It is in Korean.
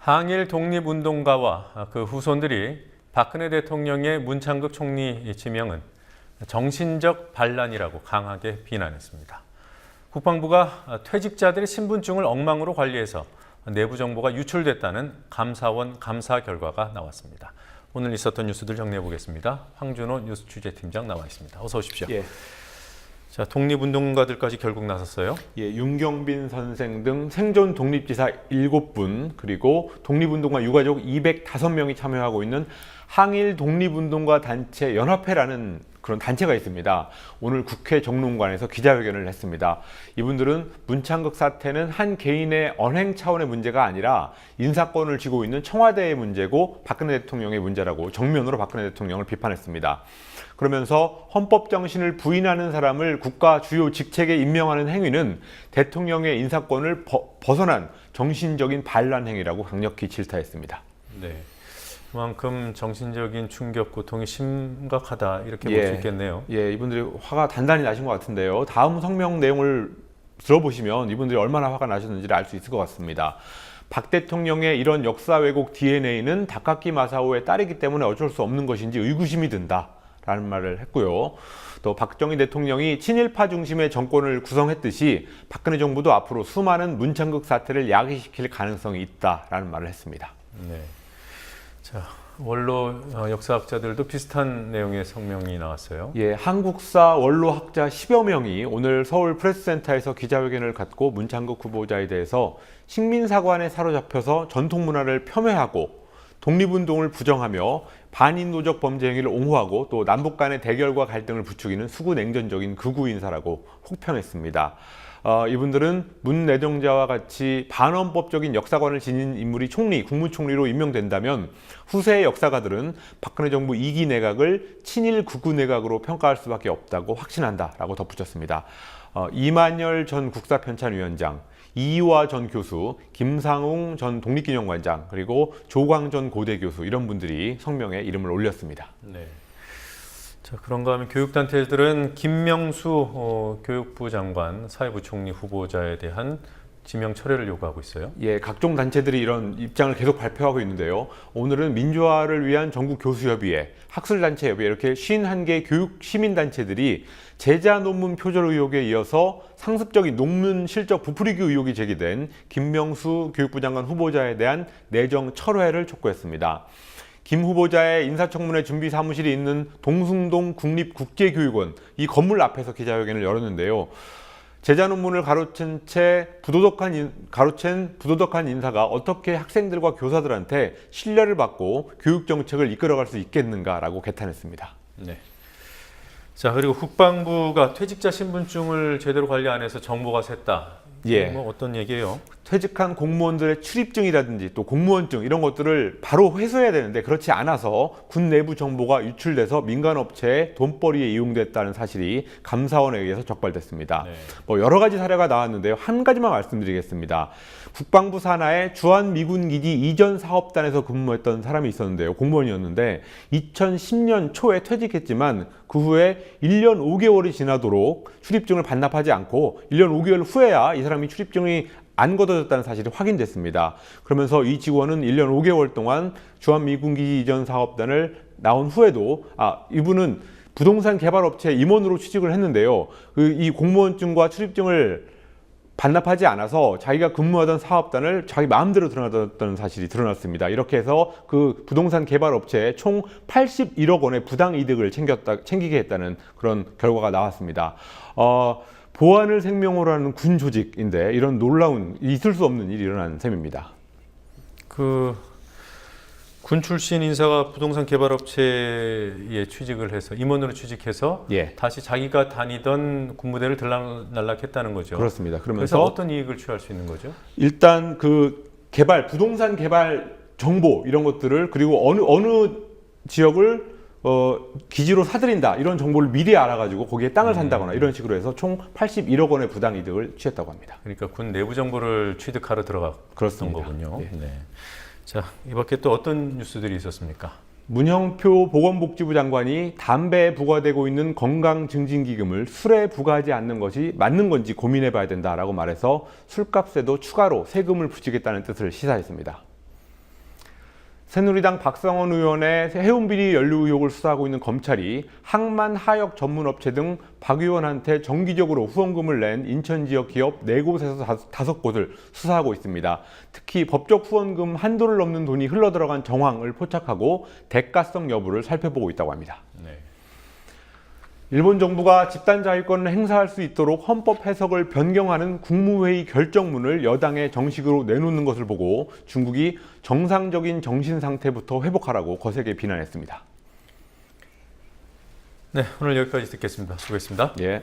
항일 독립운동가와 그 후손들이 박근혜 대통령의 문창극 총리 지명은 정신적 반란이라고 강하게 비난했습니다. 국방부가 퇴직자들의 신분증을 엉망으로 관리해서 내부 정보가 유출됐다는 감사원 감사 결과가 나왔습니다. 오늘 있었던 뉴스들 정리해 보겠습니다. 황준호 뉴스 취재팀장 나와 있습니다. 어서 오십시오. 예. 자, 독립운동가들까지 결국 나섰어요. 예, 윤경빈 선생 등 생존 독립지사 7분 그리고 독립운동가 유가족 205명이 참여하고 있는 항일 독립운동가 단체 연합회라는 그런 단체가 있습니다. 오늘 국회 정론관에서 기자회견을 했습니다. 이분들은 문창극 사태는 한 개인의 언행 차원의 문제가 아니라 인사권을 쥐고 있는 청와대의 문제고 박근혜 대통령의 문제라고 정면으로 박근혜 대통령을 비판했습니다. 그러면서 헌법 정신을 부인하는 사람을 국가 주요 직책에 임명하는 행위는 대통령의 인사권을 벗어난 정신적인 반란 행위라고 강력히 질타했습니다. 네. 그만큼 정신적인 충격, 고통이 심각하다 이렇게 볼 수 있겠네요. 예, 이분들이 화가 단단히 나신 것 같은데요. 다음 성명 내용을 들어보시면 이분들이 얼마나 화가 나셨는지를 알 수 있을 것 같습니다. 박 대통령의 이런 역사 왜곡 DNA는 다카키 마사오의 딸이기 때문에 어쩔 수 없는 것인지 의구심이 든다 라는 말을 했고요. 또 박정희 대통령이 친일파 중심의 정권을 구성했듯이 박근혜 정부도 앞으로 수많은 문창극 사태를 야기시킬 가능성이 있다라는 말을 했습니다. 네. 자, 원로 역사학자들도 비슷한 내용의 성명이 나왔어요. 예, 한국사 원로학자 10여 명이 오늘 서울 프레스센터에서 기자회견을 갖고 문창극 후보자에 대해서 식민사관에 사로잡혀서 전통문화를 폄훼하고 독립운동을 부정하며 반인도적 범죄 행위를 옹호하고 또 남북 간의 대결과 갈등을 부추기는 수구냉전적인 극우 인사라고 혹평했습니다. 이분들은 문 내정자와 같이 반헌법적인 역사관을 지닌 인물이 국무총리로 임명된다면 후세의 역사가들은 박근혜 정부 2기 내각을 친일 극우 내각으로 평가할 수밖에 없다고 확신한다라고 덧붙였습니다. 이만열 전 국사편찬위원장, 이희화 전 교수, 김상웅 전 독립기념관장, 그리고 조광 전 고대 교수 이런 분들이 성명에 이름을 올렸습니다. 네. 자, 그런가 하면 교육단체들은 김명수 교육부 장관 사회부총리 후보자에 대한 지명 철회를 요구하고 있어요. 예, 각종 단체들이 이런 입장을 계속 발표하고 있는데요. 오늘은 민주화를 위한 전국교수협의회, 학술단체협의회 이렇게 51개 교육 시민단체들이 제자 논문 표절 의혹에 이어서 상습적인 논문 실적 부풀리기 의혹이 제기된 김명수 교육부 장관 후보자에 대한 내정 철회를 촉구했습니다. 김 후보자의 인사청문회 준비 사무실이 있는 동숭동 국립국제교육원 이 건물 앞에서 기자회견을 열었는데요. 제자 논문을 가로챈 부도덕한 인사가 어떻게 학생들과 교사들한테 신뢰를 받고 교육 정책을 이끌어갈 수 있겠는가라고 개탄했습니다. 네. 자, 그리고 국방부가 퇴직자 신분증을 제대로 관리 안 해서 정보가 샜다. 예. 뭐 어떤 얘기예요? 퇴직한 공무원들의 출입증이라든지 또 공무원증 이런 것들을 바로 회수해야 되는데 그렇지 않아서 군 내부 정보가 유출돼서 민간업체의 돈벌이에 이용됐다는 사실이 감사원에 의해서 적발됐습니다. 네. 뭐 여러 가지 사례가 나왔는데요. 한 가지만 말씀드리겠습니다. 국방부 산하의 주한미군기지 이전 사업단에서 근무했던 사람이 있었는데요. 공무원이었는데 2010년 초에 퇴직했지만 그 후에 1년 5개월이 지나도록 출입증을 반납하지 않고 1년 5개월 후에야 이 사람이 출입증이 안 걷어졌다는 사실이 확인됐습니다. 그러면서 이 직원은 1년 5개월 동안 주한미군기지 이전 사업단을 나온 후에도 이분은 부동산 개발업체 임원으로 취직을 했는데요. 이 공무원증과 출입증을 반납하지 않아서 자기가 근무하던 사업단을 자기 마음대로 드러났다는 사실이 드러났습니다. 이렇게 해서 그 부동산 개발업체에 총 81억 원의 부당 이득을 챙기게 했다는 그런 결과가 나왔습니다. 보안을 생명으로 하는 군 조직인데 이런 놀라운 있을 수 없는 일이 일어난 셈입니다. 군 출신 인사가 부동산 개발업체에 취직을 해서 임원으로 취직해서 예. 다시 자기가 다니던 군부대를 들락날락했다는 거죠. 그렇습니다. 그래서 어떤 이익을 취할 수 있는 거죠? 일단 그 부동산 개발 정보 이런 것들을 그리고 어느 지역을 기지로 사들인다 이런 정보를 미리 알아가지고 거기에 땅을 산다거나 이런 식으로 해서 총 81억 원의 부당 이득을 취했다고 합니다. 그러니까 군 내부 정보를 취득하러 들어갔던 거군요. 예. 네. 자, 이 밖에 또 어떤 뉴스들이 있었습니까? 문형표 보건복지부 장관이 담배에 부과되고 있는 건강증진기금을 술에 부과하지 않는 것이 맞는 건지 고민해 봐야 된다라고 말해서 술값에도 추가로 세금을 붙이겠다는 뜻을 시사했습니다. 새누리당 박성원 의원의 해운비리 연루 의혹을 수사하고 있는 검찰이 항만 하역 전문업체 등 박 의원한테 정기적으로 후원금을 낸 인천 지역 기업 4곳에서 5곳을 수사하고 있습니다. 특히 법적 후원금 한도를 넘는 돈이 흘러들어간 정황을 포착하고 대가성 여부를 살펴보고 있다고 합니다. 네. 일본 정부가 집단 자위권을 행사할 수 있도록 헌법 해석을 변경하는 국무회의 결정문을 여당에 정식으로 내놓는 것을 보고 중국이 정상적인 정신 상태부터 회복하라고 거세게 비난했습니다. 네, 오늘 여기까지 듣겠습니다. 수고했습니다. 예.